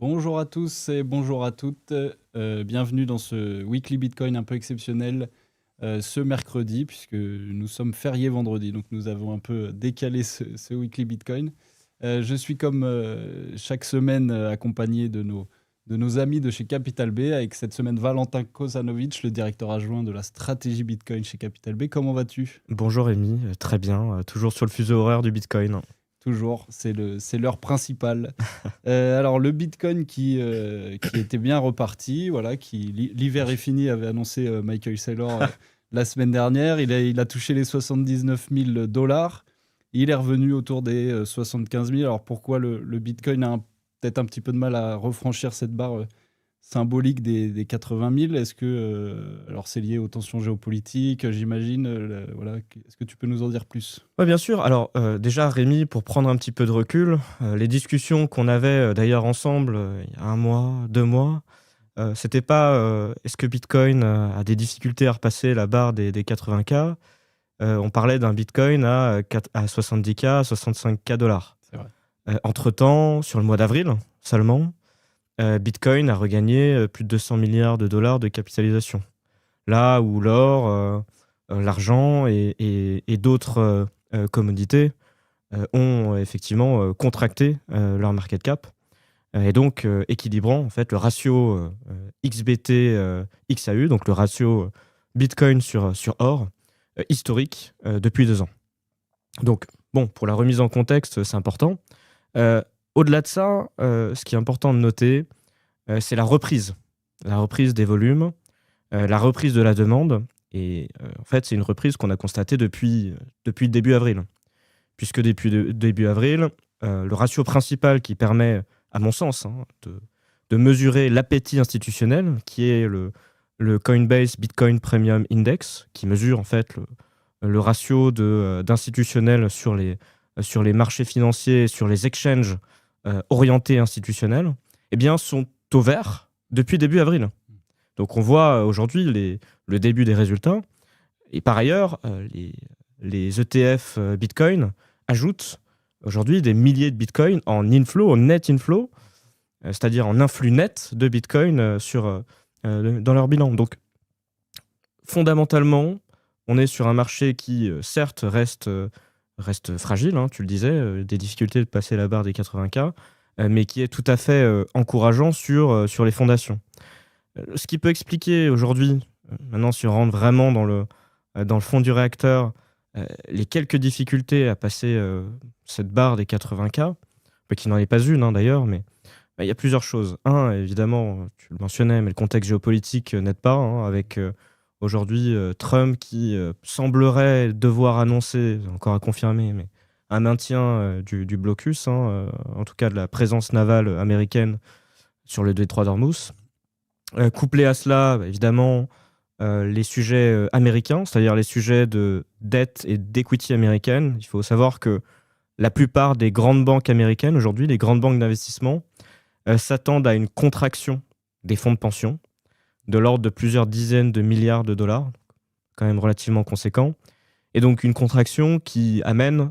Bonjour à tous et bonjour à toutes. Bienvenue dans ce Weekly Bitcoin un peu exceptionnel ce mercredi, puisque nous sommes fériés vendredi. Donc nous avons un peu décalé ce Weekly Bitcoin. Je suis comme chaque semaine accompagné de nos amis de chez Capital B, avec cette semaine Valentin Kozanovic, le directeur adjoint de la stratégie Bitcoin chez Capital B. Comment vas-tu? Bonjour Rémi, très bien, toujours sur le fuseau horaire du Bitcoin. Toujours, c'est l'heure principale. Alors le Bitcoin qui était bien reparti, voilà, l'hiver est fini, avait annoncé Michael Saylor la semaine dernière. Il a touché les 79 000 dollars. Il est revenu autour des 75 000. Alors pourquoi le Bitcoin a peut-être un petit peu de mal à refranchir cette barre symbolique des 80 000? Est-ce que alors c'est lié aux tensions géopolitiques, j'imagine, voilà. Est-ce que tu peux nous en dire plus? Oui, bien sûr. Alors déjà Rémi, pour prendre un petit peu de recul, les discussions qu'on avait d'ailleurs ensemble il y a un mois, 2 mois, c'était pas est-ce que Bitcoin a des difficultés à repasser la barre des 80K. On parlait d'un Bitcoin à 70K, à 65K dollars. C'est vrai. Entre-temps, sur le mois d'avril seulement, Bitcoin a regagné plus de 200 milliards de dollars de capitalisation. Là où l'or, l'argent et d'autres commodités ont effectivement contracté leur market cap et donc équilibrant en fait le ratio XBT XAU, donc le ratio Bitcoin sur or historique depuis 2 ans. Donc bon, pour la remise en contexte, c'est important. Euh, Au-delà de ça, ce qui est important de noter, c'est la reprise des volumes, la reprise de la demande. Et en fait, c'est une reprise qu'on a constatée depuis début avril. Puisque depuis début avril, le ratio principal qui permet, à mon sens, de mesurer l'appétit institutionnel, qui est le Coinbase Bitcoin Premium Index, qui mesure en fait le ratio d'institutionnels sur les marchés financiers, sur les exchanges orientés institutionnels, eh bien, sont au vert depuis début avril. Donc on voit aujourd'hui le début des résultats. Et par ailleurs, les ETF Bitcoin ajoutent aujourd'hui des milliers de Bitcoin en inflow, en net inflow, c'est-à-dire en influx net de Bitcoin dans leur bilan. Donc fondamentalement, on est sur un marché qui, certes, reste fragile, hein, tu le disais, des difficultés de passer la barre des 80K, mais qui est tout à fait encourageant sur les fondations. Ce qui peut expliquer aujourd'hui, maintenant si on rentre vraiment dans le fond du réacteur, les quelques difficultés à passer cette barre des 80K, qui n'en est pas une d'ailleurs, mais il y a plusieurs choses. Un, évidemment, tu le mentionnais, mais le contexte géopolitique n'aide pas, avec aujourd'hui Trump qui semblerait devoir annoncer, encore à confirmer, mais un maintien du blocus, en tout cas de la présence navale américaine sur le détroit d'Ormuz. Couplé à cela, évidemment, les sujets américains, c'est-à-dire les sujets de dette et d'equity américaine. Il faut savoir que la plupart des grandes banques américaines, aujourd'hui, les grandes banques d'investissement, s'attendent à une contraction des fonds de pension de l'ordre de plusieurs dizaines de milliards de dollars, quand même relativement conséquent. Et donc une contraction qui amène,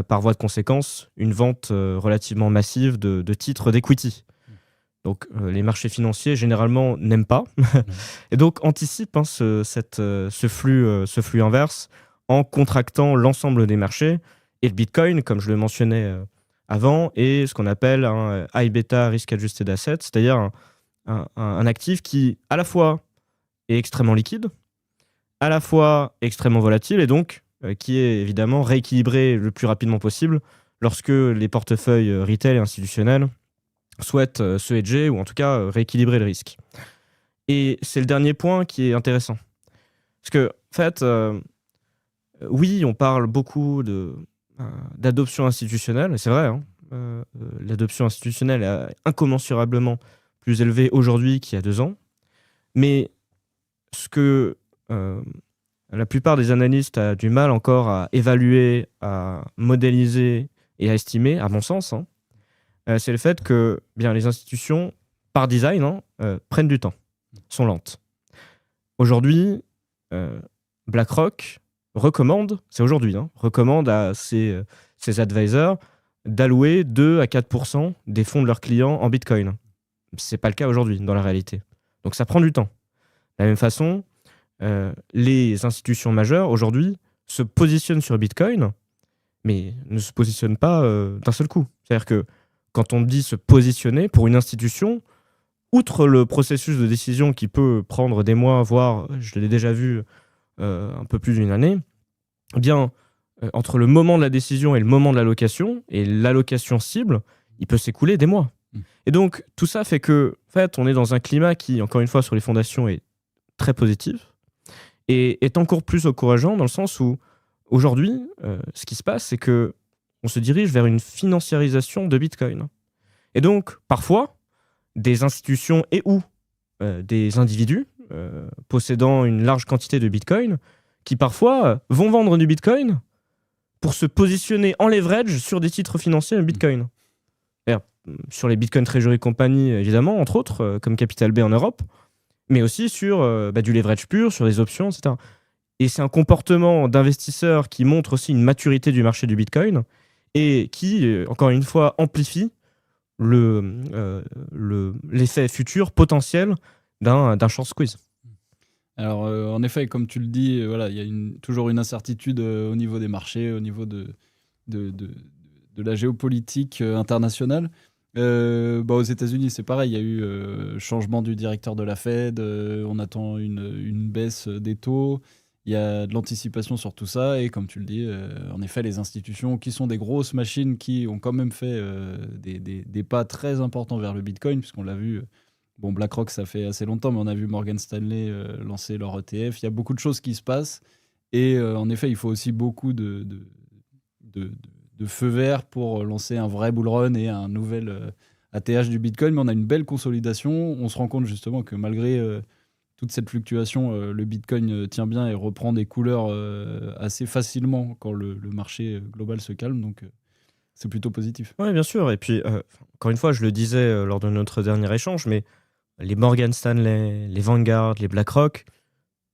par voie de conséquence, une vente relativement massive de titres d'equity. Donc les marchés financiers généralement n'aiment pas et donc anticipent ce flux inverse en contractant l'ensemble des marchés. Et le Bitcoin, comme je le mentionnais avant, est ce qu'on appelle un high beta risk adjusted asset, c'est-à-dire un actif qui à la fois est extrêmement liquide, à la fois extrêmement volatile et donc qui est évidemment rééquilibré le plus rapidement possible lorsque les portefeuilles retail et institutionnels souhaitent se hedger ou en tout cas rééquilibrer le risque. Et c'est le dernier point qui est intéressant. Parce que, en fait, oui, on parle beaucoup d'adoption institutionnelle, et c'est vrai, l'adoption institutionnelle est incommensurablement plus élevée aujourd'hui qu'il y a 2 ans, mais ce que la plupart des analystes a du mal encore à évaluer, à modéliser et à estimer, à mon sens, c'est le fait que bien, les institutions, par design, prennent du temps, sont lentes. Aujourd'hui, BlackRock recommande, c'est aujourd'hui, recommande à ses advisors d'allouer 2 à 4% des fonds de leurs clients en Bitcoin. Ce n'est pas le cas aujourd'hui dans la réalité. Donc ça prend du temps. De la même façon, les institutions majeures aujourd'hui se positionnent sur Bitcoin, mais ne se positionnent pas d'un seul coup. C'est-à-dire que quand on dit se positionner pour une institution, outre le processus de décision qui peut prendre des mois, voire, je l'ai déjà vu, un peu plus d'une année, eh bien, entre le moment de la décision et le moment de l'allocation, et l'allocation cible, il peut s'écouler des mois. Et donc, tout ça fait que, en fait, on est dans un climat qui, encore une fois, sur les fondations, est très positif, et est encore plus encourageant dans le sens où, aujourd'hui, ce qui se passe, c'est que on se dirige vers une financiarisation de Bitcoin. Et donc, parfois, des institutions et ou des individus possédant une large quantité de Bitcoin qui parfois vont vendre du Bitcoin pour se positionner en leverage sur des titres financiers de Bitcoin. Sur les Bitcoin Treasury Company, évidemment, entre autres, comme Capital B en Europe, mais aussi sur du leverage pur, sur des options, etc. Et c'est un comportement d'investisseur qui montre aussi une maturité du marché du Bitcoin et qui, encore une fois, amplifie l'effet futur potentiel d'un short squeeze. Alors, en effet, comme tu le dis, voilà, il y a toujours une incertitude au niveau des marchés, au niveau de la géopolitique internationale. Aux États-Unis, c'est pareil. Il y a eu changement du directeur de la Fed. On attend une baisse des taux. Il y a de l'anticipation sur tout ça. Et comme tu le dis, en effet, les institutions qui sont des grosses machines qui ont quand même fait des pas très importants vers le Bitcoin, puisqu'on l'a vu. Bon, BlackRock, ça fait assez longtemps, mais on a vu Morgan Stanley lancer leur ETF. Il y a beaucoup de choses qui se passent. Et en effet, il faut aussi beaucoup de feu vert pour lancer un vrai bull run et un nouvel ATH du Bitcoin. Mais on a une belle consolidation. On se rend compte justement que malgré toute cette fluctuation, le Bitcoin tient bien et reprend des couleurs assez facilement quand le marché global se calme. Donc, c'est plutôt positif. Oui, bien sûr. Et puis, encore une fois, je le disais lors de notre dernier échange, mais les Morgan Stanley, les Vanguard, les BlackRock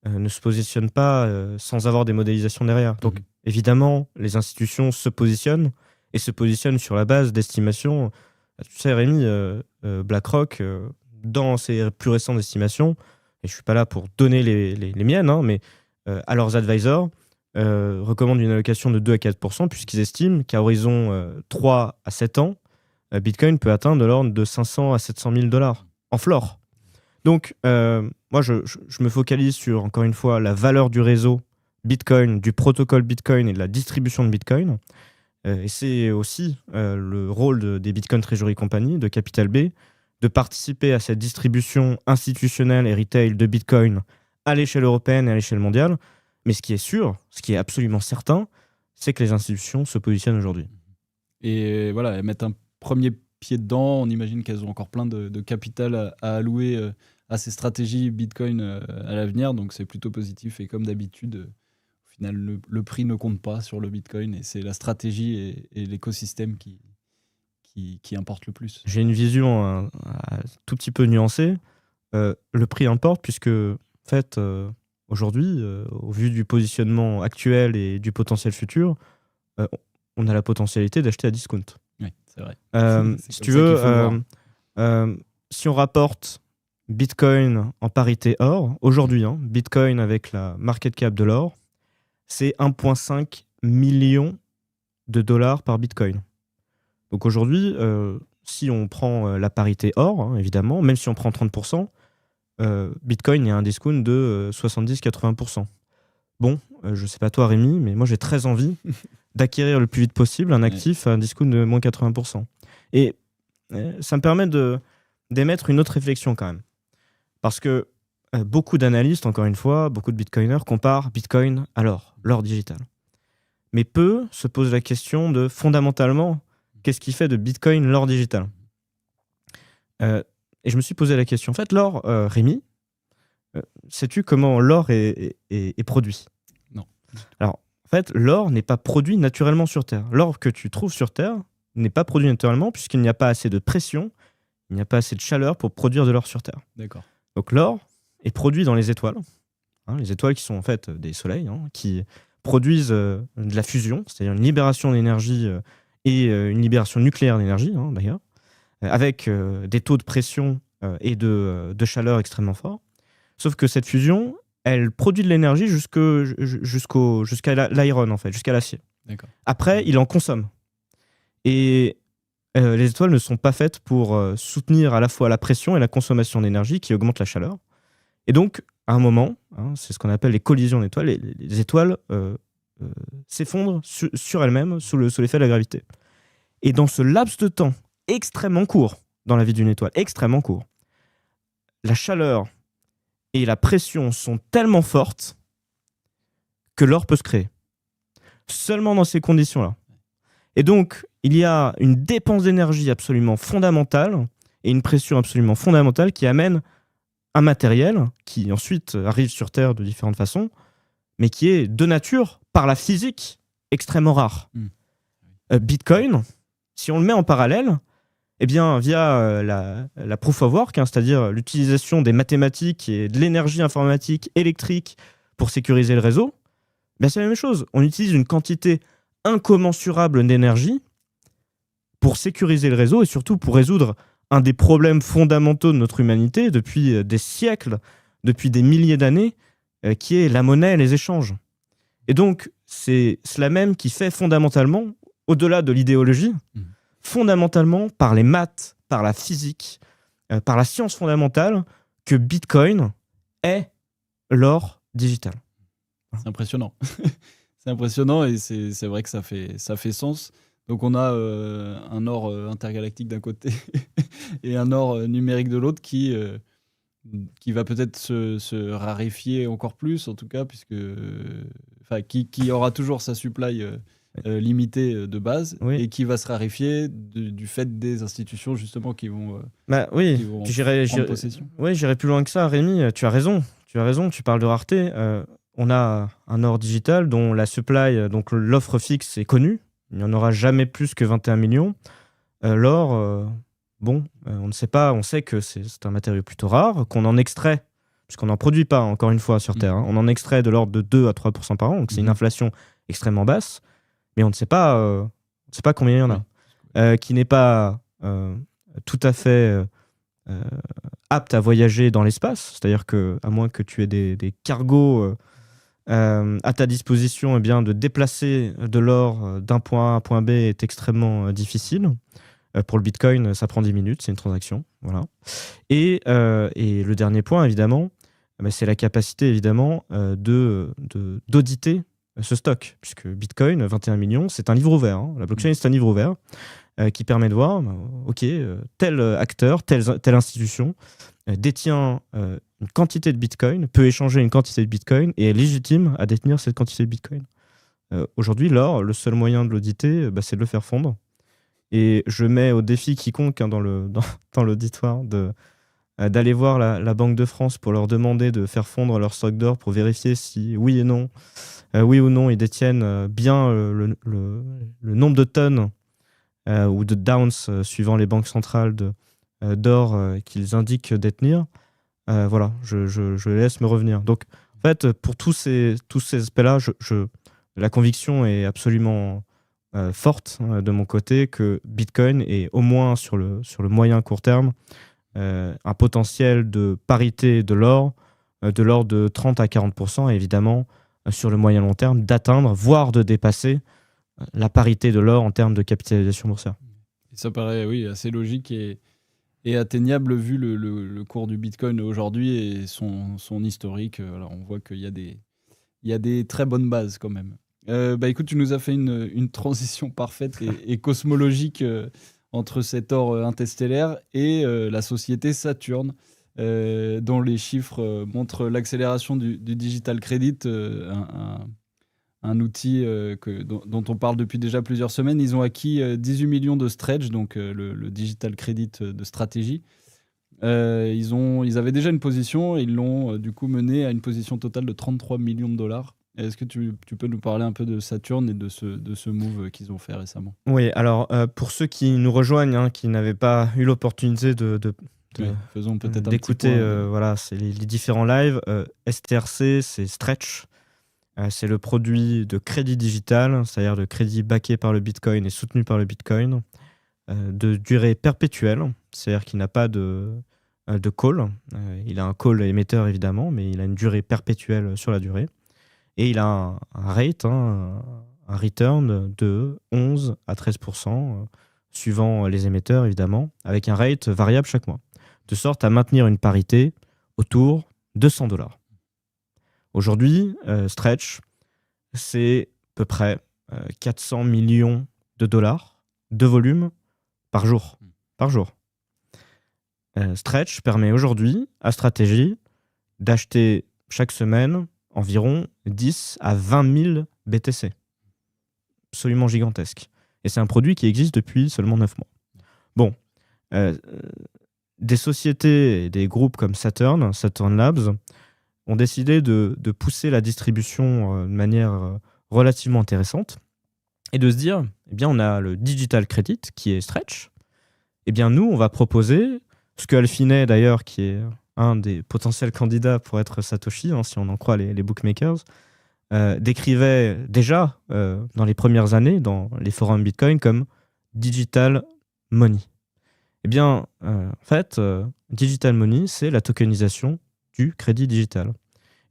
ne se positionnent pas sans avoir des modélisations derrière. Donc, évidemment, les institutions se positionnent et se positionnent sur la base d'estimations. Tu sais, Rémi, BlackRock, dans ses plus récentes estimations, et je ne suis pas là pour donner les miennes, hein, mais à leurs advisors, recommandent une allocation de 2 à 4%, puisqu'ils estiment qu'à horizon 3 à 7 ans, Bitcoin peut atteindre de l'ordre de 500 à 700 000 $ en floor. Donc, moi, je me focalise sur, encore une fois, la valeur du réseau Bitcoin, du protocole Bitcoin et de la distribution de Bitcoin. Et c'est aussi le rôle des Bitcoin Treasury Company, de Capital B, de participer à cette distribution institutionnelle et retail de Bitcoin à l'échelle européenne et à l'échelle mondiale. Mais ce qui est sûr, ce qui est absolument certain, c'est que les institutions se positionnent aujourd'hui. Et voilà, elles mettent un premier pied dedans. On imagine qu'elles ont encore plein de capital à allouer à ces stratégies Bitcoin à l'avenir. Donc c'est plutôt positif. Et comme d'habitude, au final, le prix ne compte pas sur le Bitcoin. Et c'est la stratégie et l'écosystème qui importe le plus. J'ai une vision un tout petit peu nuancée. Le prix importe puisque, en fait, aujourd'hui, au vu du positionnement actuel et du potentiel futur, on a la potentialité d'acheter à discount. Oui, c'est vrai. Si tu veux, si on rapporte Bitcoin en parité or, aujourd'hui, Bitcoin avec la market cap de l'or, c'est 1,5 million de dollars par Bitcoin. Donc aujourd'hui, si on prend la parité or, évidemment, même si on prend 30%, Bitcoin est à un discount de 70-80%. Bon, je sais pas toi Rémi, mais moi j'ai très envie d'acquérir le plus vite possible un actif à un discount de moins 80%. Et ça me permet d'émettre une autre réflexion quand même. Parce que beaucoup d'analystes, encore une fois, beaucoup de bitcoiners comparent Bitcoin à l'or digital. Mais peu se posent la question de fondamentalement, qu'est-ce qui fait de Bitcoin l'or digital ? Et je me suis posé la question. En fait, l'or, Rémi, sais-tu comment l'or est produit ? Non. Alors, en fait, l'or n'est pas produit naturellement sur Terre. L'or que tu trouves sur Terre n'est pas produit naturellement puisqu'il n'y a pas assez de pression, il n'y a pas assez de chaleur pour produire de l'or sur Terre. D'accord. Donc l'or est produit dans les étoiles. Les étoiles qui sont en fait des soleils, qui produisent de la fusion, c'est-à-dire une libération d'énergie et une libération nucléaire d'énergie, hein, d'ailleurs, avec des taux de pression et de chaleur extrêmement forts. Sauf que cette fusion, elle produit de l'énergie jusqu'à l'iron, en fait, jusqu'à l'acier. D'accord. Après, il en consomme. Et les étoiles ne sont pas faites pour soutenir à la fois la pression et la consommation d'énergie qui augmente la chaleur. Et donc, à un moment, hein, c'est ce qu'on appelle les collisions d'étoiles, les étoiles s'effondrent sur elles-mêmes sous l'effet de la gravité. Et dans ce laps de temps extrêmement court, dans la vie d'une étoile, extrêmement court, la chaleur et la pression sont tellement fortes que l'or peut se créer. Seulement dans ces conditions-là. Et donc, il y a une dépense d'énergie absolument fondamentale et une pression absolument fondamentale qui amène un matériel qui ensuite arrive sur Terre de différentes façons, mais qui est de nature, par la physique, extrêmement rare. Bitcoin, si on le met en parallèle, eh bien, via la proof of work, hein, c'est-à-dire l'utilisation des mathématiques et de l'énergie informatique électrique pour sécuriser le réseau, ben c'est la même chose. On utilise une quantité incommensurable d'énergie pour sécuriser le réseau et surtout pour résoudre un des problèmes fondamentaux de notre humanité depuis des siècles, depuis des milliers d'années, qui est la monnaie et les échanges. Et donc, c'est cela même qui fait fondamentalement, au-delà de l'idéologie, fondamentalement, par les maths, par la physique, par la science fondamentale, que Bitcoin est l'or digital. C'est impressionnant. C'est impressionnant et c'est vrai que ça fait sens. Donc on a un or intergalactique d'un côté et un or numérique de l'autre qui va peut-être se raréfier encore plus, en tout cas, qui aura toujours sa supply limitée de base, oui, et qui va se raréfier du fait des institutions justement qui vont prendre possession. Oui, j'irai plus loin que ça, Rémi. Tu as raison, tu parles de rareté. On a un or digital dont la supply, donc l'offre fixe est connue. Il n'y en aura jamais plus que 21 millions. L'or, on ne sait pas. On sait que c'est un matériau plutôt rare, qu'on en extrait, puisqu'on n'en produit pas, encore une fois, sur Terre. Hein. On en extrait de l'ordre de 2 à 3% par an, donc c'est une inflation extrêmement basse. Mais on ne sait pas combien il y en a. Qui n'est pas tout à fait apte à voyager dans l'espace. C'est-à-dire qu'à moins que tu aies des cargos à ta disposition, eh bien, de déplacer de l'or d'un point A à un point B est extrêmement difficile. Pour le Bitcoin, ça prend 10 minutes, c'est une transaction. Voilà. Et le dernier point, évidemment, c'est la capacité, évidemment, d'auditer ce stock. Puisque Bitcoin, 21 millions, c'est un livre ouvert. Hein. La blockchain, c'est un livre ouvert qui permet de voir, tel acteur, telle institution détient une quantité de Bitcoin, peut échanger une quantité de Bitcoin et est légitime à détenir cette quantité de Bitcoin. Aujourd'hui, l'or, le seul moyen de l'auditer, c'est de le faire fondre. Et je mets au défi quiconque dans l'auditoire d'aller voir la Banque de France pour leur demander de faire fondre leur stock d'or pour vérifier si, oui ou non, ils détiennent bien le nombre de tonnes ou de ounces suivant les banques centrales d'or qu'ils indiquent détenir. Voilà, je laisse me revenir. Donc, en fait, pour tous ces aspects-là, la conviction est absolument forte de mon côté que Bitcoin est au moins sur le moyen court terme un potentiel de parité de l'or de l'ordre de 30 à 40%, et évidemment, sur le moyen long terme, d'atteindre, voire de dépasser la parité de l'or en termes de capitalisation boursière. Et ça paraît, oui, assez logique et atteignable vu le cours du Bitcoin aujourd'hui et son historique. Alors on voit qu'il y a des très bonnes bases quand même. Écoute, tu nous as fait une transition parfaite et cosmologique entre cet or interstellaire et la société Saturn, dont les chiffres montrent l'accélération du digital credit, un outil dont on parle depuis déjà plusieurs semaines. Ils ont acquis 18 millions de Stretch, donc le digital credit de stratégie. Ils avaient déjà une position et ils l'ont du coup mené à une position totale de 33 millions de dollars. Est-ce que tu peux nous parler un peu de Saturn et de ce move qu'ils ont fait récemment ? Oui, alors pour ceux qui nous rejoignent, qui n'avaient pas eu l'opportunité faisons peut-être d'écouter c'est les différents lives, STRC, c'est Stretch. C'est le produit de crédit digital, c'est-à-dire de crédit backé par le Bitcoin et soutenu par le Bitcoin, de durée perpétuelle, c'est-à-dire qu'il n'a pas de call. Il a un call émetteur évidemment, mais il a une durée perpétuelle sur la durée. Et il a un rate, un return de 11 à 13%, suivant les émetteurs évidemment, avec un rate variable chaque mois, de sorte à maintenir une parité autour de $100. Aujourd'hui, Stretch, c'est à peu près 400 millions de dollars de volume par jour. Par jour. Stretch permet aujourd'hui à Stratégie d'acheter chaque semaine environ 10 à 20 000 BTC. Absolument gigantesque. Et c'est un produit qui existe depuis seulement 9 mois. Bon, des sociétés et des groupes comme Saturn Labs, ont décidé de pousser la distribution de manière relativement intéressante et de se dire, eh bien, on a le digital credit qui est Stretch. Eh bien, nous, on va proposer ce que Alfinet, d'ailleurs, qui est un des potentiels candidats pour être Satoshi, si on en croit les bookmakers, décrivait déjà dans les premières années, dans les forums Bitcoin, comme digital money. Eh bien, en fait, digital money, c'est la tokenisation du crédit digital.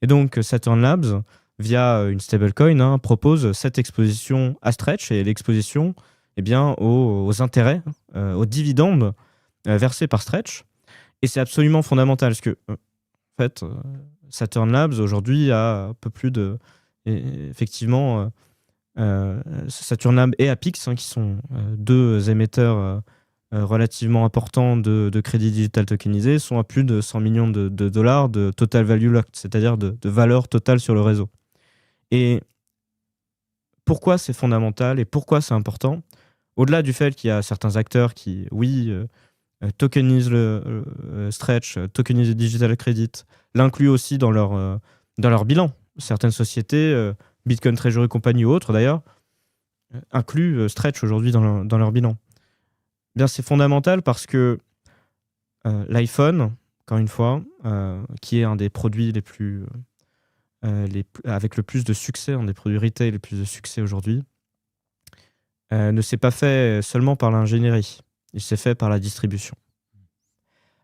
Et donc, Saturn Labs, via une stablecoin, propose cette exposition à Stretch et l'exposition aux intérêts, aux dividendes versés par Stretch. Et c'est absolument fondamental parce que, en fait, Saturn Labs aujourd'hui a un peu plus de. Effectivement, Saturn Labs et Apix, qui sont deux émetteurs relativement importants de crédit digital tokenisé, sont à plus de 100 millions de dollars de total value locked, c'est-à-dire de valeur totale sur le réseau. Et pourquoi c'est fondamental et pourquoi c'est important? Au-delà du fait qu'il y a certains acteurs qui, tokenisent le Stretch, tokenisent le digital credit, l'incluent aussi dans leur bilan. Certaines sociétés, Bitcoin Treasury Company ou autres d'ailleurs, incluent Stretch aujourd'hui dans leur bilan. Bien, c'est fondamental parce que l'iPhone, encore une fois, qui est un des produits les plus, avec le plus de succès, un des produits retail les plus de succès aujourd'hui, ne s'est pas fait seulement par l'ingénierie, il s'est fait par la distribution.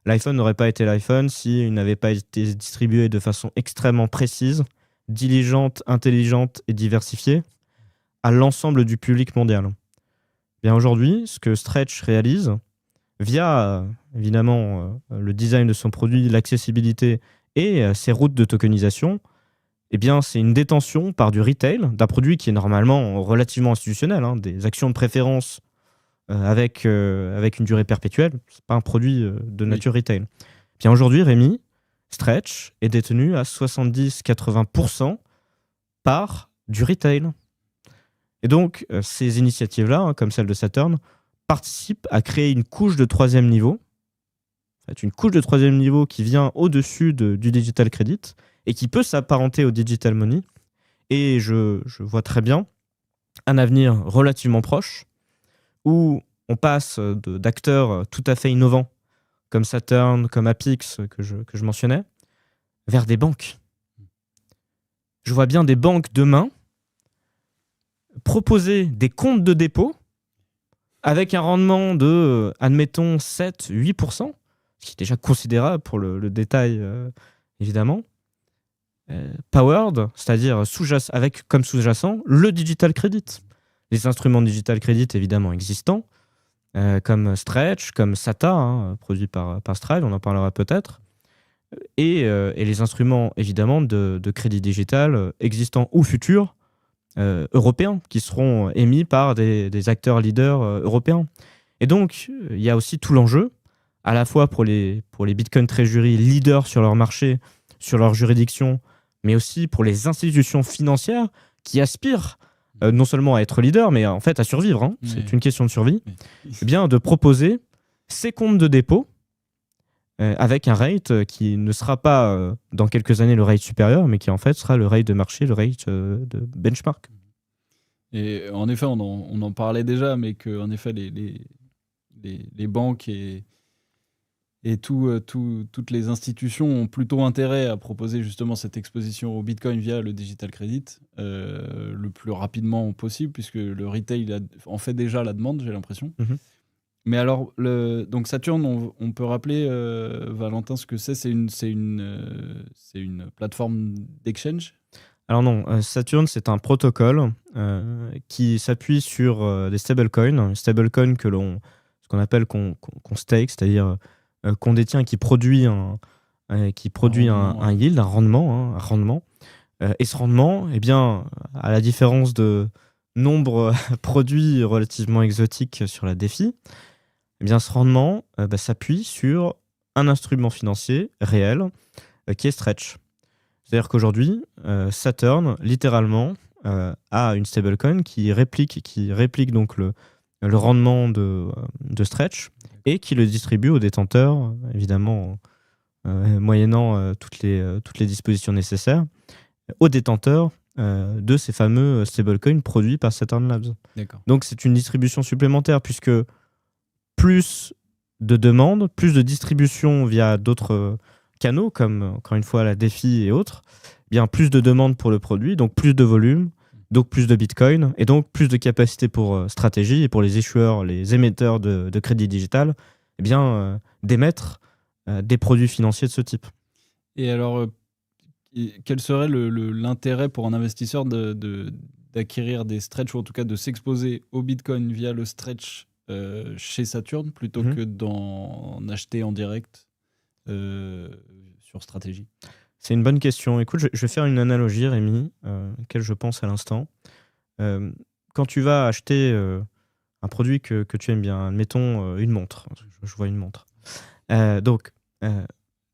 L'iPhone n'aurait pas été l'iPhone s'il n'avait pas été distribué de façon extrêmement précise, diligente, intelligente et diversifiée à l'ensemble du public mondial. Bien aujourd'hui, ce que Stretch réalise, via évidemment le design de son produit, l'accessibilité et ses routes de tokenisation, eh bien, c'est une détention par du retail d'un produit qui est normalement relativement institutionnel, des actions de préférence avec une durée perpétuelle. C'est pas un produit de nature retail. Bien aujourd'hui, Rémi, Stretch est détenu à 70-80% par du retail. Et donc, ces initiatives-là, comme celle de Saturn, participent à créer une couche de troisième niveau. En fait, une couche de troisième niveau qui vient au-dessus du digital credit et qui peut s'apparenter au digital money. Et je vois très bien un avenir relativement proche où on passe d'acteurs tout à fait innovants comme Saturn, comme Apix que je mentionnais, vers des banques. Je vois bien des banques demain proposer des comptes de dépôt avec un rendement de, admettons, 7-8%, ce qui est déjà considérable pour le détail, évidemment. Powered, c'est-à-dire avec comme sous-jacent le digital credit. Les instruments digital credit évidemment existants, comme Stretch, comme SATA, produit par Strive, on en parlera peut-être, et les instruments évidemment de crédit digital existants ou futurs, européens, qui seront émis par des acteurs leaders européens. Et donc, il y a aussi tout l'enjeu, à la fois pour les Bitcoin Treasury leaders sur leur marché, sur leur juridiction, mais aussi pour les institutions financières qui aspirent non seulement à être leaders, mais en fait à survivre. C'est une question de survie. Eh bien, de proposer ces comptes de dépôt avec un rate qui ne sera pas dans quelques années le rate supérieur, mais qui en fait sera le rate de marché, le rate de benchmark. Et en effet, on en parlait déjà, mais que en effet les banques et Et toutes les institutions ont plutôt intérêt à proposer justement cette exposition au Bitcoin via le digital credit le plus rapidement possible, puisque le retail en fait déjà la demande, j'ai l'impression. Mhm. Mais alors, donc Saturn, on peut rappeler, Valentin, ce que c'est. C'est une plateforme d'exchange. Alors non, Saturn, c'est un protocole qui s'appuie sur des stablecoins, ce qu'on appelle qu'on stake, c'est-à-dire qu'on détient et qui produit un yield, un rendement. Et ce rendement, eh bien, à la différence de nombreux produits relativement exotiques sur la DeFi, eh bien, ce rendement s'appuie sur un instrument financier réel qui est Stretch. C'est-à-dire qu'aujourd'hui, Saturn, littéralement, a une stablecoin qui réplique donc le rendement de Stretch et qui le distribue aux détenteurs, évidemment, moyennant toutes les dispositions nécessaires, aux détenteurs de ces fameux stablecoins produits par Saturn Labs. D'accord. Donc c'est une distribution supplémentaire puisque plus de demandes, plus de distribution via d'autres canaux, comme encore une fois la DeFi et autres, bien plus de demandes pour le produit, donc plus de volume, donc plus de Bitcoin, et donc plus de capacité pour stratégie et pour les issueurs, les émetteurs de crédit digital, eh bien, d'émettre des produits financiers de ce type. Et alors, quel serait l'intérêt pour un investisseur d'acquérir des stretch, ou en tout cas de s'exposer au Bitcoin via le stretch chez Saturn, plutôt que d'en acheter en direct sur stratégie? C'est une bonne question. Écoute, je vais faire une analogie, Rémi, auquel je pense à l'instant. Quand tu vas acheter un produit que tu aimes bien, admettons une montre, je vois une montre. Donc,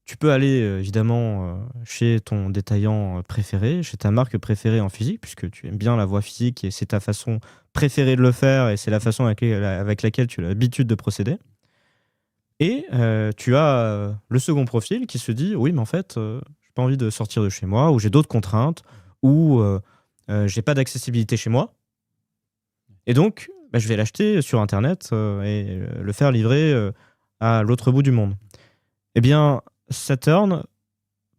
tu peux aller évidemment chez ton détaillant préféré, chez ta marque préférée en physique, puisque tu aimes bien la voie physique et c'est ta façon préférée de le faire et c'est la façon avec laquelle tu as l'habitude de procéder. Et tu as le second profil qui se dit oui, mais en fait, j'ai pas envie de sortir de chez moi, ou j'ai d'autres contraintes, ou j'ai pas d'accessibilité chez moi. Et donc, je vais l'acheter sur Internet et le faire livrer à l'autre bout du monde. Eh bien, Saturn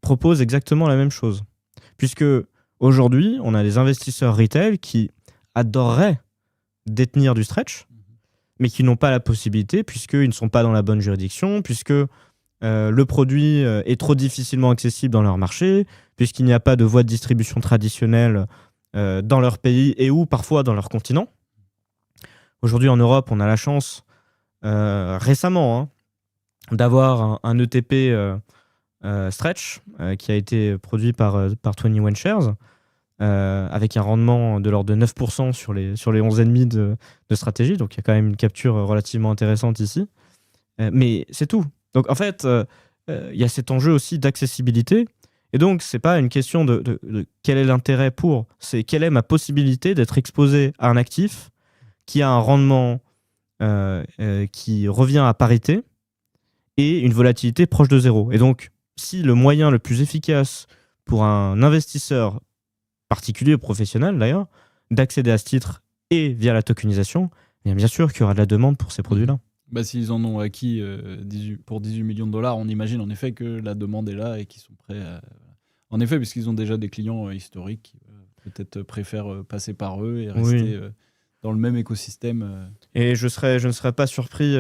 propose exactement la même chose. Puisque aujourd'hui, on a des investisseurs retail qui adoreraient détenir du stretch, mais qui n'ont pas la possibilité puisqu'ils ne sont pas dans la bonne juridiction, puisque le produit est trop difficilement accessible dans leur marché, puisqu'il n'y a pas de voie de distribution traditionnelle dans leur pays et ou parfois dans leur continent. Aujourd'hui en Europe, on a la chance récemment d'avoir un ETP Stretch qui a été produit par 21 Shares avec un rendement de l'ordre de 9% sur les 11,5 de stratégie. Donc il y a quand même une capture relativement intéressante ici. Mais c'est tout. Donc en fait, il y a cet enjeu aussi d'accessibilité. Et donc, c'est pas une question de quel est l'intérêt pour, c'est quelle est ma possibilité d'être exposé à un actif qui a un rendement qui revient à parité et une volatilité proche de zéro. Et donc, si le moyen le plus efficace pour un investisseur particulier ou professionnel d'ailleurs, d'accéder à ce titre et via la tokenisation, bien sûr qu'il y aura de la demande pour ces produits-là. S'ils en ont acquis pour 18 millions de dollars, on imagine en effet que la demande est là et qu'ils sont prêts à... En effet, puisqu'ils ont déjà des clients historiques qui peut-être préfèrent passer par eux et rester dans le même écosystème. Et je ne serais pas surpris,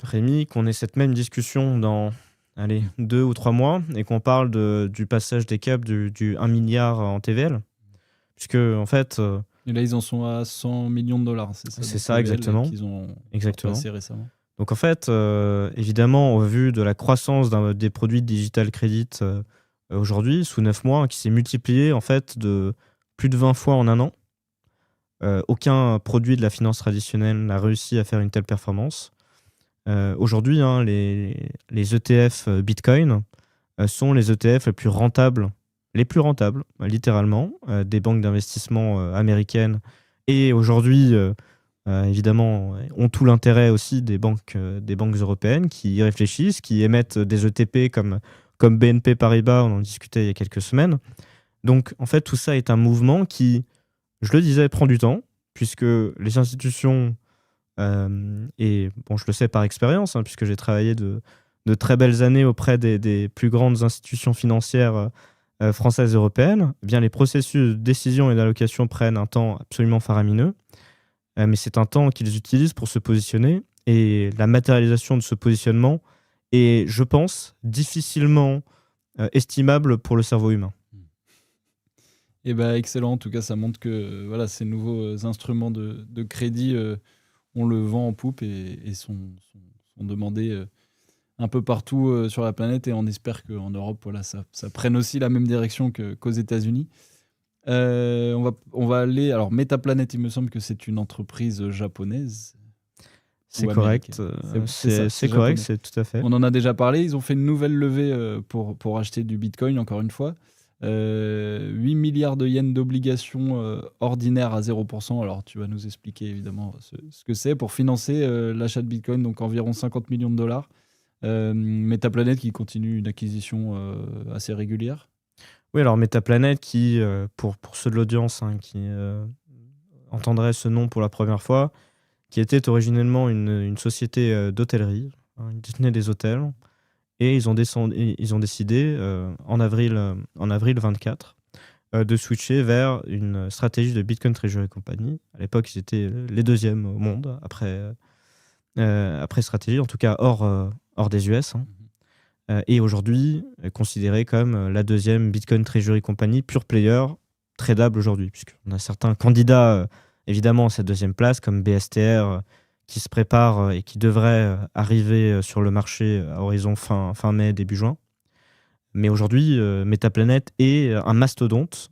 Rémi, qu'on ait cette même discussion dans 2 ou 3 mois et qu'on parle du passage des caps du 1 milliard en TVL. Puisque, en fait... Et là, ils en sont à 100 millions de dollars, c'est ça? C'est ça, exactement. Qu'ils ont passé récemment. Donc, en fait, évidemment, au vu de la croissance des produits de digital credit aujourd'hui, sous 9 mois, qui s'est multiplié, en fait, de plus de 20 fois en un an, aucun produit de la finance traditionnelle n'a réussi à faire une telle performance. Aujourd'hui, les ETF Bitcoin sont les ETF les plus rentables, littéralement, des banques d'investissement américaines. Et aujourd'hui, évidemment, ont tout l'intérêt aussi des banques européennes qui y réfléchissent, qui émettent des ETP comme BNP Paribas, on en discutait il y a quelques semaines. Donc, en fait, tout ça est un mouvement qui, je le disais, prend du temps, puisque les institutions, et bon, je le sais par expérience, puisque j'ai travaillé de de très belles années auprès des plus grandes institutions financières françaises et européennes, eh bien, les processus de décision et d'allocation prennent un temps absolument faramineux, mais c'est un temps qu'ils utilisent pour se positionner, et la matérialisation de ce positionnement est, je pense, difficilement estimable pour le cerveau humain. Et bah excellent, en tout cas ça montre que voilà, ces nouveaux instruments de crédit, on le vent en poupe et sont demandés un peu partout sur la planète, et on espère qu'en Europe, voilà, ça prenne aussi la même direction qu'aux États-Unis. On va aller. Alors, Metaplanet, il me semble que c'est une entreprise japonaise C'est ou correct, américaine. C'est ça, c'est correct, japonais. c'est tout à fait. On en a déjà parlé. Ils ont fait une nouvelle levée pour acheter du Bitcoin, encore une fois. 8 milliards de yens d'obligations ordinaires à 0%. Alors, tu vas nous expliquer évidemment ce que c'est pour financer l'achat de Bitcoin, donc environ 50 millions de dollars. Metaplanet qui continue une acquisition assez régulière. Oui, alors Metaplanet, qui, pour ceux de l'audience qui entendraient ce nom pour la première fois, qui était originellement une société d'hôtellerie, ils détenaient des hôtels, et ils ont décidé en avril 24 de switcher vers une stratégie de Bitcoin Treasury Company. À l'époque, ils étaient les deuxièmes au monde après stratégie, en tout cas hors des US. Et aujourd'hui, considérée comme la deuxième Bitcoin Treasury Company pure player tradable aujourd'hui, puisqu'on a certains candidats évidemment à cette deuxième place, comme BSTR, qui se prépare et qui devrait arriver sur le marché à horizon fin mai, début juin. Mais aujourd'hui, Metaplanet est un mastodonte.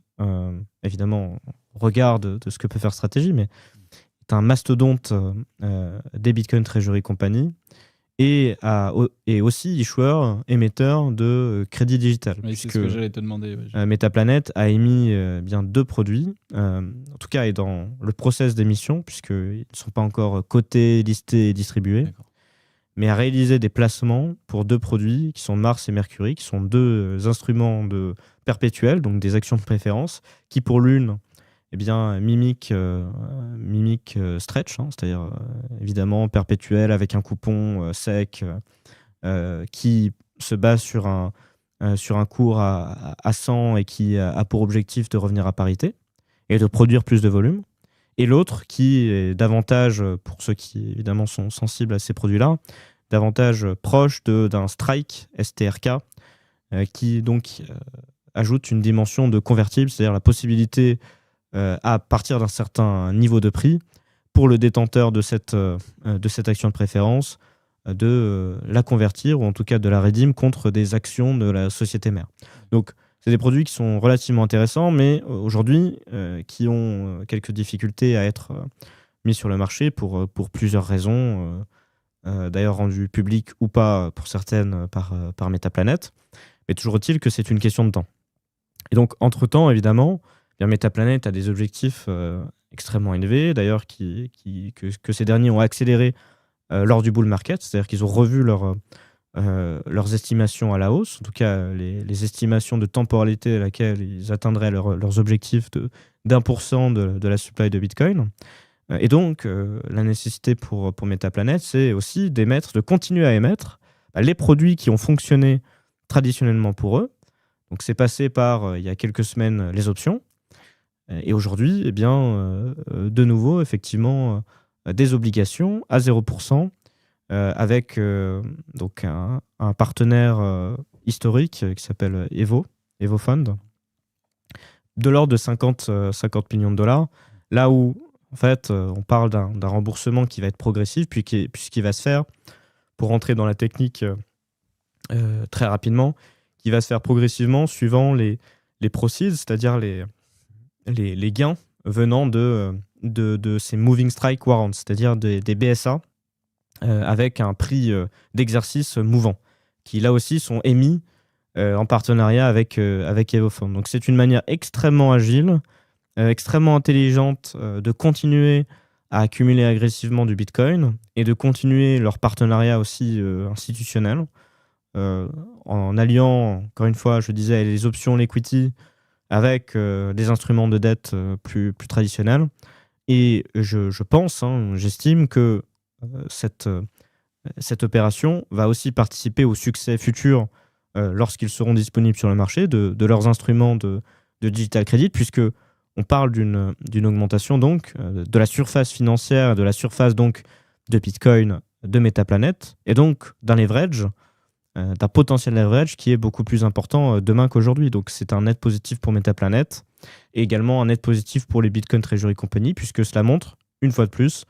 Évidemment, on regarde de ce que peut faire Stratégie, mais est un mastodonte des Bitcoin Treasury Company, et aussi issueur, émetteur de crédit digital. Oui, c'est ce que j'allais te demander. Metaplanet a émis bien 2 produits, en tout cas est dans le process d'émission, puisqu'ils ne sont pas encore cotés, listés et distribués. D'accord. Mais a réalisé des placements pour 2 produits qui sont Mars et Mercury, qui sont 2 instruments perpétuels, donc des actions de préférence, qui pour l'une mimique stretch, c'est-à-dire évidemment perpétuel avec un coupon sec qui se base sur un cours à 100 et qui a pour objectif de revenir à parité et de produire plus de volume. Et l'autre qui est davantage, pour ceux qui évidemment sont sensibles à ces produits-là, davantage proche d'un strike STRK qui donc ajoute une dimension de convertible, c'est-à-dire la possibilité à partir d'un certain niveau de prix pour le détenteur de cette action de préférence de la convertir, ou en tout cas de la redeem contre des actions de la société mère. Donc c'est des produits qui sont relativement intéressants, mais aujourd'hui qui ont quelques difficultés à être mis sur le marché pour plusieurs raisons, d'ailleurs rendues publiques ou pas pour certaines par Metaplanet. Mais toujours est-il que c'est une question de temps. Et donc entre-temps, évidemment, Metaplanet a des objectifs extrêmement élevés, d'ailleurs que ces derniers ont accéléré lors du bull market, c'est-à-dire qu'ils ont revu leurs estimations à la hausse, en tout cas les estimations de temporalité à laquelle ils atteindraient leurs objectifs d'1% de la supply de Bitcoin. Et donc, la nécessité pour Metaplanet, c'est aussi de continuer à émettre les produits qui ont fonctionné traditionnellement pour eux. Donc, c'est passé par, il y a quelques semaines, les options. Et aujourd'hui, de nouveau, effectivement, des obligations à 0%, avec donc un partenaire historique qui s'appelle Evo Fund, de l'ordre de 50 millions de dollars, là où, en fait, on parle d'un remboursement qui va être progressif, puisqu'il va se faire, pour rentrer dans la technique très rapidement, qui va se faire progressivement suivant les proceeds, c'est-à-dire les gains venant de ces moving strike warrants, c'est-à-dire des BSA avec un prix d'exercice mouvant, qui là aussi sont émis en partenariat avec Evofund. Donc c'est une manière extrêmement agile, extrêmement intelligente de continuer à accumuler agressivement du Bitcoin et de continuer leur partenariat aussi institutionnel, en alliant, encore une fois, je disais, les options, l'equity, avec des instruments de dette plus traditionnels. Et je pense, j'estime que cette cette opération va aussi participer au succès futur lorsqu'ils seront disponibles sur le marché de leurs instruments de digital credit, puisque on parle d'une augmentation donc de la surface financière, de la surface donc de Bitcoin, de Metaplanet, et donc d'un leverage, d'un potentiel leverage qui est beaucoup plus important demain qu'aujourd'hui. Donc c'est un net positif pour Metaplanet, et également un net positif pour les Bitcoin Treasury Company, puisque cela montre, une fois de plus,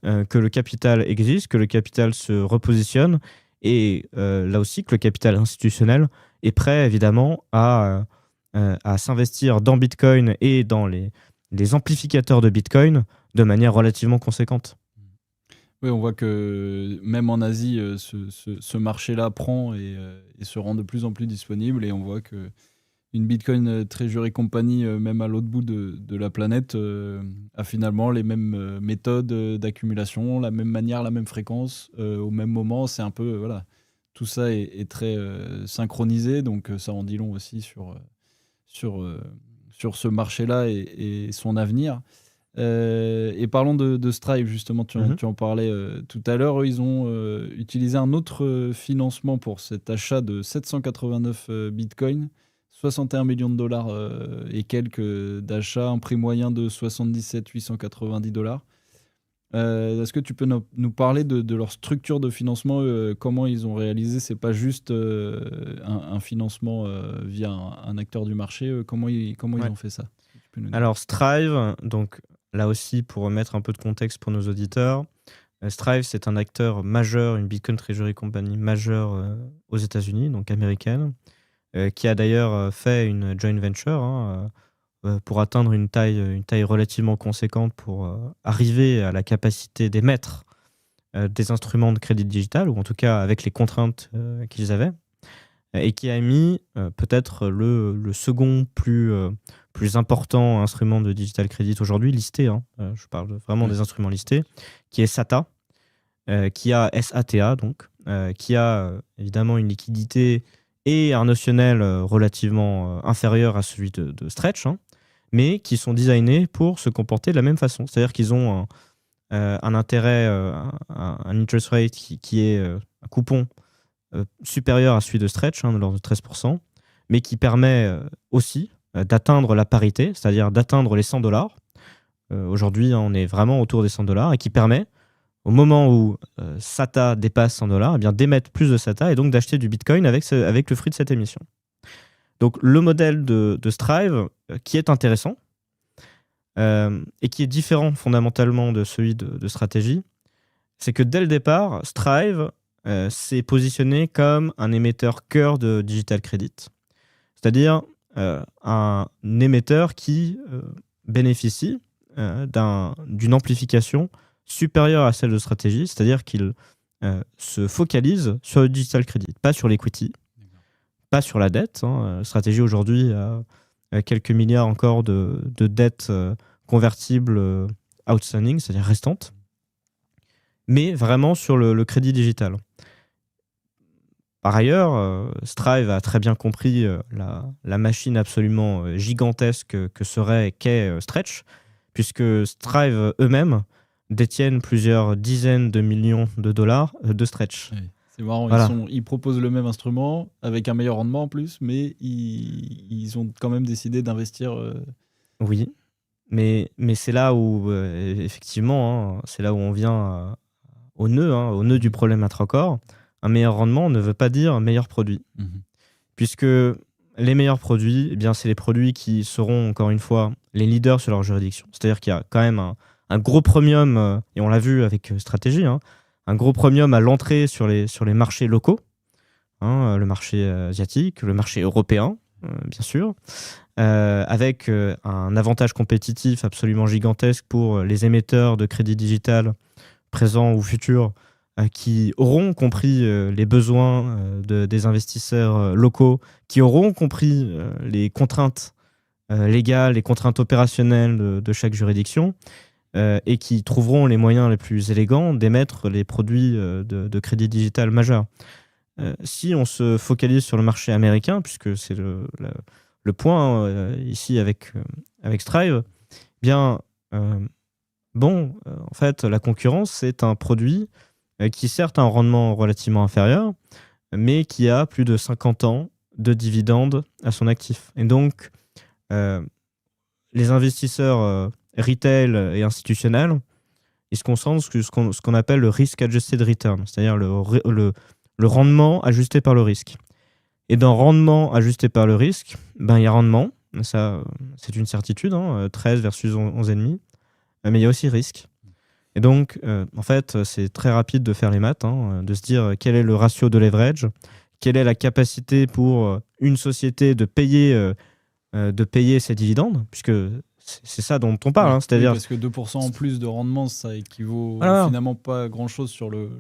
que le capital existe, que le capital se repositionne, et là aussi que le capital institutionnel est prêt évidemment à s'investir dans Bitcoin et dans les amplificateurs de Bitcoin de manière relativement conséquente. Oui, on voit que même en Asie, ce marché-là prend et se rend de plus en plus disponible. Et on voit que une Bitcoin Treasury Company, même à l'autre bout de la planète, a finalement les mêmes méthodes d'accumulation, la même manière, la même fréquence, au même moment. C'est un peu, voilà, tout ça est très synchronisé. Donc ça en dit long aussi sur ce marché-là et son avenir. Et parlons de Stripe, justement, tu en parlais tout à l'heure. Eux, ils ont utilisé un autre financement pour cet achat de 789 bitcoins, 61 millions de dollars et quelques d'achats, un prix moyen de 77 890 dollars. Est-ce que tu peux nous parler de leur structure de financement, comment ils ont réalisé? C'est pas juste un financement via un acteur du marché. Comment ils ont fait ça? Tu peux nous dire. Alors Strive, donc là aussi pour remettre un peu de contexte pour nos auditeurs, Strive c'est un acteur majeur, une Bitcoin Treasury Company majeure aux États-Unis, donc américaine, qui a d'ailleurs fait une joint venture pour atteindre une taille relativement conséquente pour arriver à la capacité d'émettre des instruments de crédit digital, ou en tout cas avec les contraintes qu'ils avaient, et qui a mis peut-être le second plus important instrument de digital credit aujourd'hui listé, je parle vraiment des instruments listés, qui est SATA, qui a SATA donc, qui a évidemment une liquidité et un notionnel relativement inférieur à celui de Stretch, mais qui sont designés pour se comporter de la même façon. C'est-à-dire qu'ils ont un intérêt, un interest rate qui est un coupon supérieur à celui de Stretch, de l'ordre de 13%, mais qui permet aussi d'atteindre la parité, c'est-à-dire d'atteindre les $100. Aujourd'hui, on est vraiment autour des $100, et qui permet, au moment où SATA dépasse $100, eh bien, d'émettre plus de SATA et donc d'acheter du Bitcoin avec le fruit de cette émission. Donc le modèle de Strive, qui est intéressant, et qui est différent fondamentalement de celui de Strategy, c'est que dès le départ, Strive s'est positionné comme un émetteur cœur de digital credit. C'est-à-dire un émetteur qui bénéficie d'une amplification supérieure à celle de Strategy, c'est-à-dire qu'il se focalise sur le digital credit, pas sur l'equity, pas sur la dette. Strategy aujourd'hui a quelques milliards encore de dettes convertibles outstanding, c'est-à-dire restantes, mais vraiment sur le crédit digital. Par ailleurs, Strive a très bien compris la machine absolument gigantesque qu'est Stretch, puisque Strive eux-mêmes détiennent plusieurs dizaines de millions de dollars de Stretch. Oui, c'est marrant, voilà. Ils proposent le même instrument avec un meilleur rendement en plus, mais ils ont quand même décidé d'investir. Oui, mais c'est là où, effectivement, c'est là où on vient au nœud du problème à Trocor. Un meilleur rendement ne veut pas dire un meilleur produit. Puisque les meilleurs produits, eh bien, c'est les produits qui seront, encore une fois, les leaders sur leur juridiction. C'est-à-dire qu'il y a quand même un gros premium, et on l'a vu avec Strategy, un gros premium à l'entrée sur les marchés locaux, le marché asiatique, le marché européen, bien sûr, avec un avantage compétitif absolument gigantesque pour les émetteurs de crédit digital présents ou futurs, qui auront compris les besoins des investisseurs locaux, qui auront compris les contraintes légales, les contraintes opérationnelles de chaque juridiction, et qui trouveront les moyens les plus élégants d'émettre les produits de crédit digital majeurs. Si on se focalise sur le marché américain, puisque c'est le point ici avec Strive, bien, en fait, la concurrence, c'est un produit qui certes a un rendement relativement inférieur, mais qui a plus de 50 ans de dividendes à son actif. Et donc, les investisseurs retail et institutionnels, ils se concentrent sur ce qu'on appelle le risk adjusted return, c'est-à-dire le rendement ajusté par le risque. Et dans rendement ajusté par le risque, il y a rendement, ça c'est une certitude, 13 versus 11,5, mais il y a aussi risque. Et donc, en fait, c'est très rapide de faire les maths, de se dire quel est le ratio de leverage, quelle est la capacité pour une société de payer ses dividendes, puisque c'est ça dont on parle. Oui, C'est-à-dire... parce que 2% en plus de rendement, ça équivaut Voilà. finalement pas à grand-chose sur le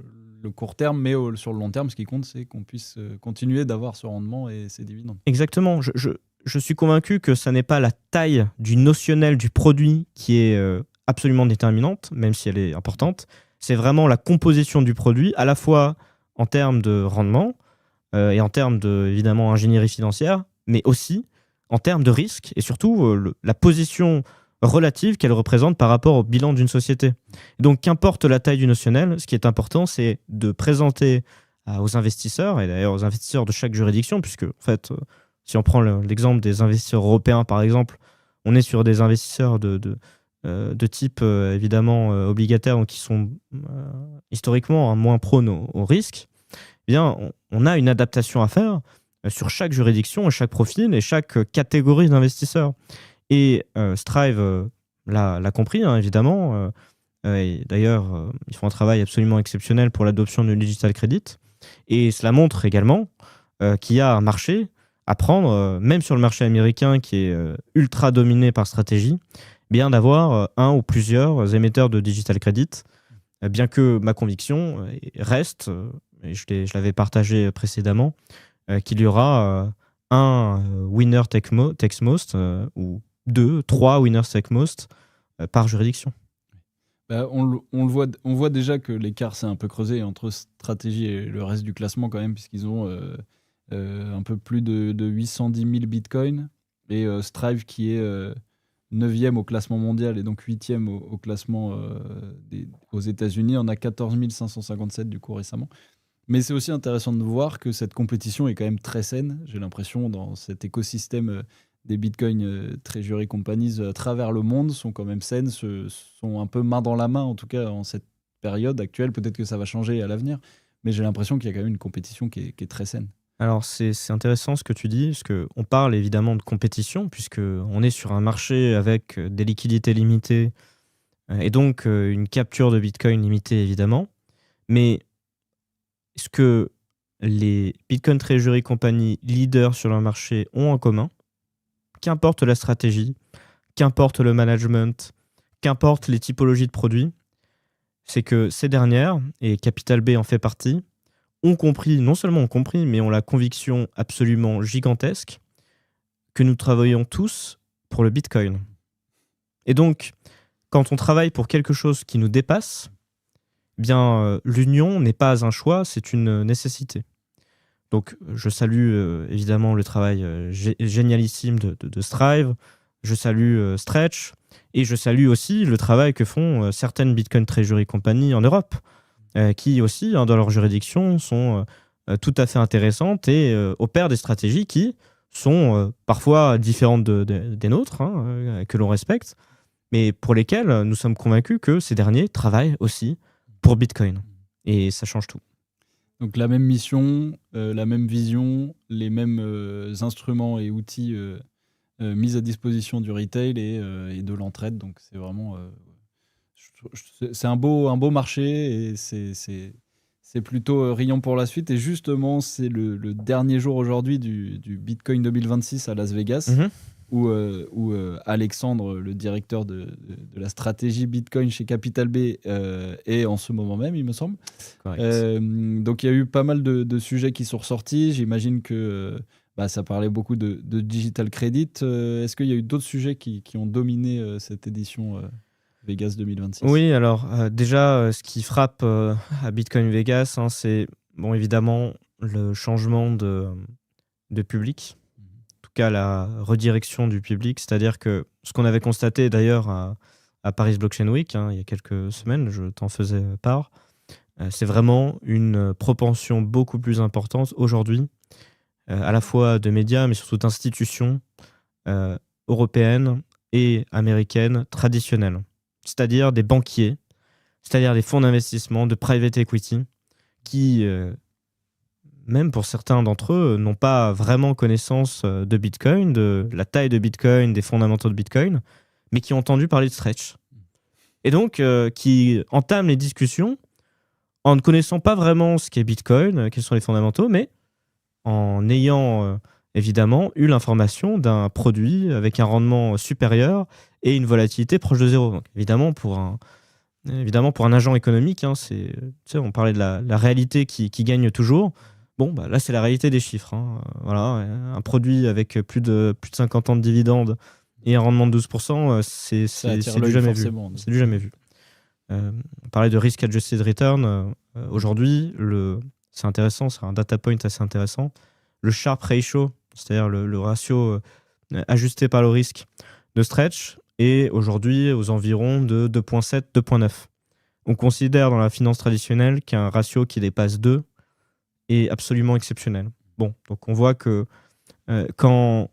court terme, mais sur le long terme, ce qui compte, c'est qu'on puisse continuer d'avoir ce rendement et ces dividendes. Exactement. Je suis convaincu que ça n'est pas la taille du notionnel du produit qui est absolument déterminante, même si elle est importante. C'est vraiment la composition du produit, à la fois en termes de rendement et en termes de, évidemment, ingénierie financière, mais aussi en termes de risque et surtout la position relative qu'elle représente par rapport au bilan d'une société. Donc, qu'importe la taille du notionnel, ce qui est important, c'est de présenter aux investisseurs, et d'ailleurs aux investisseurs de chaque juridiction, puisque, en fait, si on prend l'exemple des investisseurs européens, par exemple, on est sur des investisseurs de type, évidemment, obligataire, donc qui sont historiquement moins prônes au risque. Eh bien, on a une adaptation à faire sur chaque juridiction et chaque profil et chaque catégorie d'investisseurs. Et Strive l'a compris, évidemment. Et d'ailleurs, ils font un travail absolument exceptionnel pour l'adoption du digital credit. Et cela montre également qu'il y a un marché à prendre, même sur le marché américain qui est ultra dominé par stratégie, bien d'avoir un ou plusieurs émetteurs de digital credit, bien que ma conviction reste, et je l'avais partagé précédemment, qu'il y aura un winner takes most ou 2, 3 winners take most par juridiction. On voit déjà que l'écart s'est un peu creusé entre stratégie et le reste du classement quand même, puisqu'ils ont un peu plus de 810 000 bitcoins, et Strive qui est 9e au classement mondial et donc 8e au classement aux États-Unis, en a 14 557 du coup récemment. Mais c'est aussi intéressant de voir que cette compétition est quand même très saine, j'ai l'impression, dans cet écosystème des Bitcoin Treasury Companies à travers le monde sont quand même saines, sont un peu main dans la main, en tout cas en cette période actuelle. Peut-être que ça va changer à l'avenir, mais j'ai l'impression qu'il y a quand même une compétition qui est très saine. Alors c'est intéressant ce que tu dis, parce qu'on parle évidemment de compétition, puisqu'on est sur un marché avec des liquidités limitées, et donc une capture de Bitcoin limitée évidemment. Mais ce que les Bitcoin Treasury Company leaders sur leur marché ont en commun, qu'importe la stratégie, qu'importe le management, qu'importe les typologies de produits, c'est que ces dernières, et Capital B en fait partie, ont compris, non seulement ont compris, mais ont la conviction absolument gigantesque que nous travaillons tous pour le Bitcoin. Et donc, quand on travaille pour quelque chose qui nous dépasse, bien, l'union n'est pas un choix, c'est une nécessité. Donc, je salue évidemment le travail génialissime de Strive, je salue Stretch, et je salue aussi le travail que font certaines Bitcoin Treasury Company en Europe, qui aussi, dans leur juridiction, sont tout à fait intéressantes et opèrent des stratégies qui sont parfois différentes des nôtres, que l'on respecte, mais pour lesquelles nous sommes convaincus que ces derniers travaillent aussi pour Bitcoin. Et ça change tout. Donc la même mission, la même vision, les mêmes instruments et outils mis à disposition du retail et de l'entraide. Donc c'est vraiment... c'est un beau marché et c'est plutôt riant pour la suite. Et justement, c'est le dernier jour aujourd'hui du Bitcoin 2026 à Las Vegas, où Alexandre, le directeur de la stratégie Bitcoin chez Capital B, est en ce moment même, il me semble. Donc il y a eu pas mal de sujets qui sont ressortis. J'imagine que ça parlait beaucoup de digital credit. Est-ce qu'il y a eu d'autres sujets qui ont dominé cette édition Vegas 2026? Oui, alors déjà, ce qui frappe à Bitcoin Vegas, c'est évidemment le changement de public. En tout cas, la redirection du public. C'est-à-dire que ce qu'on avait constaté d'ailleurs à Paris Blockchain Week, il y a quelques semaines, je t'en faisais part, C'est vraiment une propension beaucoup plus importante aujourd'hui, à la fois de médias, mais surtout d'institutions européennes et américaines traditionnelles. C'est-à-dire des banquiers, c'est-à-dire des fonds d'investissement, de private equity, qui, même pour certains d'entre eux, n'ont pas vraiment connaissance de Bitcoin, de la taille de Bitcoin, des fondamentaux de Bitcoin, mais qui ont entendu parler de Stretch. Et donc, qui entament les discussions en ne connaissant pas vraiment ce qu'est Bitcoin, quels sont les fondamentaux, mais en ayant évidemment eu l'information d'un produit avec un rendement supérieur et une volatilité proche de zéro. Donc, évidemment, pour un agent économique, hein, on parlait de la réalité qui gagne toujours. Bon, là, c'est la réalité des chiffres. Hein. Voilà, un produit avec plus de 50 ans de dividendes et un rendement de 12%, c'est du jamais vu. C'est du jamais vu. On parlait de risk adjusted return. Aujourd'hui, c'est intéressant, c'est un data point assez intéressant. Le Sharpe ratio, c'est-à-dire le ratio ajusté par le risque de Stretch, est aujourd'hui aux environs de 2,7, 2,9. On considère dans la finance traditionnelle qu'un ratio qui dépasse 2 est absolument exceptionnel. Bon, donc on voit que quand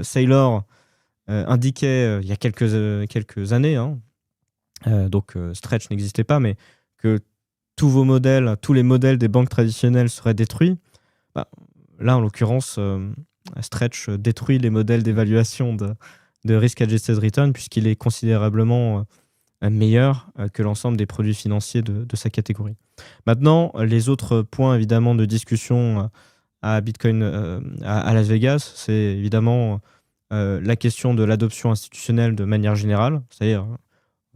Saylor indiquait il y a quelques années, hein, donc Stretch n'existait pas, mais que tous les modèles des banques traditionnelles seraient détruits, là en l'occurrence Stretch détruit les modèles d'évaluation de risk adjusted return puisqu'il est considérablement meilleur que l'ensemble des produits financiers de sa catégorie. Maintenant, les autres points évidemment de discussion à Bitcoin à Las Vegas, c'est évidemment la question de l'adoption institutionnelle de manière générale, c'est-à-dire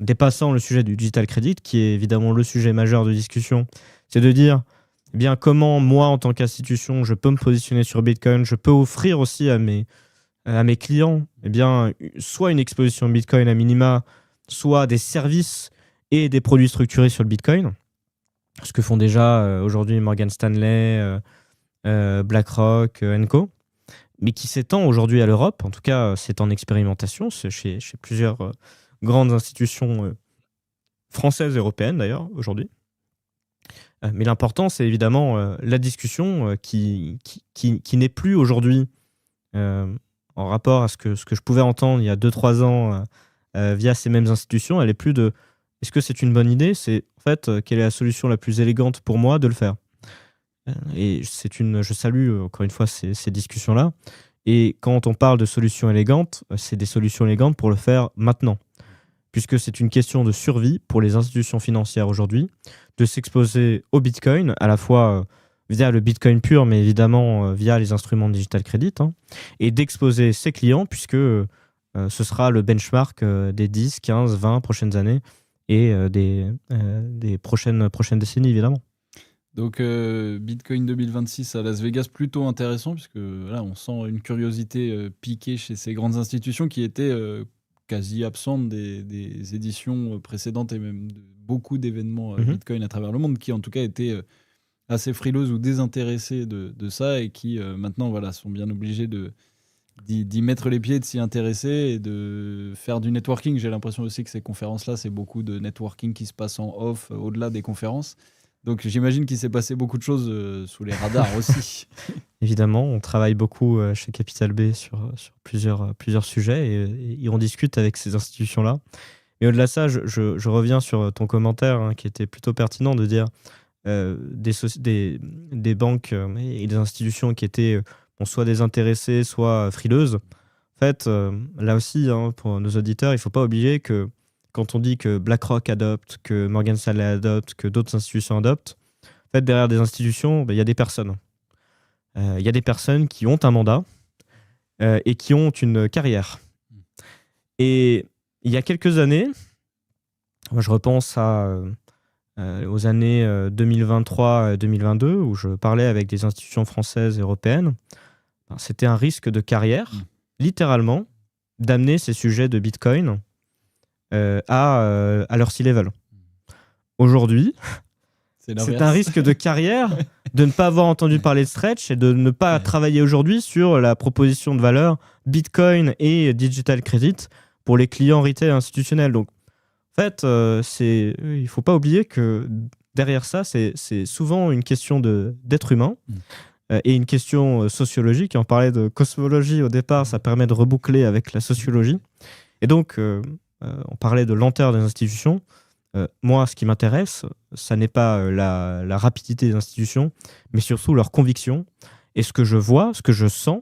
dépassant le sujet du digital credit, qui est évidemment le sujet majeur de discussion, c'est de dire comment moi, en tant qu'institution, je peux me positionner sur Bitcoin, je peux offrir aussi à mes clients soit une exposition Bitcoin à minima, soit des services et des produits structurés sur le Bitcoin, ce que font déjà aujourd'hui Morgan Stanley, BlackRock, Co., mais qui s'étend aujourd'hui à l'Europe. En tout cas, c'est en expérimentation chez plusieurs grandes institutions françaises et européennes d'ailleurs aujourd'hui. Mais l'important, c'est évidemment la discussion qui n'est plus aujourd'hui en rapport à ce que je pouvais entendre il y a 2-3 ans via ces mêmes institutions. Elle est plus de est-ce que c'est une bonne idée, c'est en fait quelle est la solution la plus élégante pour moi de le faire. Et je salue encore une fois ces discussions-là. Et quand on parle de solutions élégantes, c'est des solutions élégantes pour le faire maintenant. Puisque c'est une question de survie pour les institutions financières aujourd'hui, de s'exposer au Bitcoin, à la fois via le Bitcoin pur, mais évidemment via les instruments de digital credit, hein, et d'exposer ses clients, puisque ce sera le benchmark des 10, 15, 20 prochaines années et des prochaines décennies, évidemment. Donc Bitcoin 2026 à Las Vegas, plutôt intéressant, puisque là, on sent une curiosité piquée chez ces grandes institutions qui étaient quasi absentes des éditions précédentes et même de beaucoup d'événements Bitcoin à travers le monde, qui en tout cas étaient assez frileuses ou désintéressées de ça et qui maintenant sont bien obligés d'y mettre les pieds, de s'y intéresser et de faire du networking. J'ai l'impression aussi que ces conférences-là, c'est beaucoup de networking qui se passe en off, au-delà des conférences. Donc j'imagine qu'il s'est passé beaucoup de choses sous les radars aussi. Évidemment, on travaille beaucoup chez Capital B sur plusieurs sujets et on discute avec ces institutions-là. Et au-delà de ça, je reviens sur ton commentaire qui était plutôt pertinent de dire des banques et des institutions qui étaient soit désintéressées, soit frileuses. En fait, là aussi, pour nos auditeurs, il ne faut pas oublier que quand on dit que BlackRock adopte, que Morgan Stanley adopte, que d'autres institutions adoptent, en fait, derrière des institutions, il y a des personnes. Il y a des personnes qui ont un mandat et qui ont une carrière. Et il y a quelques années, moi je repense aux années 2023-2022, où je parlais avec des institutions françaises et européennes, c'était un risque de carrière, littéralement, d'amener ces sujets de Bitcoin à leur C-level. Aujourd'hui, c'est un risque de carrière de ne pas avoir entendu parler de Stretch et de ne pas travailler aujourd'hui sur la proposition de valeur Bitcoin et Digital Credit pour les clients retail institutionnels. Donc, en fait, il ne faut pas oublier que derrière ça, c'est souvent une question d'être humain et une question sociologique. On parlait de cosmologie au départ, ça permet de reboucler avec la sociologie. Et donc, on parlait de lenteur des institutions. Moi, ce qui m'intéresse, ça n'est pas la rapidité des institutions, mais surtout leur conviction. Et ce que je vois, ce que je sens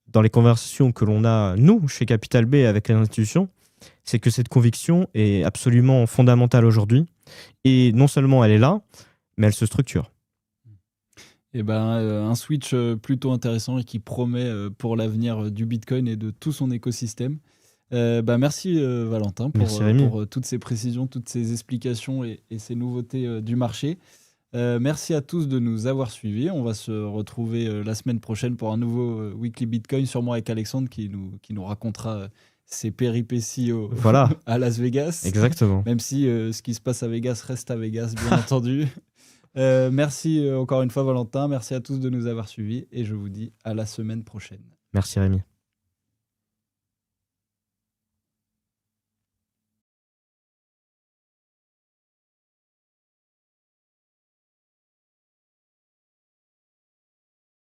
dans les conversations que l'on a, nous, chez Capital B, avec les institutions, c'est que cette conviction est absolument fondamentale aujourd'hui. Et non seulement elle est là, mais elle se structure. Et un switch plutôt intéressant et qui promet pour l'avenir du Bitcoin et de tout son écosystème. Merci Valentin Merci, Rémi. pour toutes ces précisions, toutes ces explications et ces nouveautés du marché. Merci à tous de nous avoir suivis. On va se retrouver la semaine prochaine pour un nouveau Weekly Bitcoin, sûrement avec Alexandre qui nous racontera ses péripéties Voilà, à Las Vegas. exactement. Même si ce qui se passe à Vegas reste à Vegas, bien entendu. Merci encore une fois Valentin. Merci à tous de nous avoir suivis et je vous dis à la semaine prochaine. Merci, Rémi.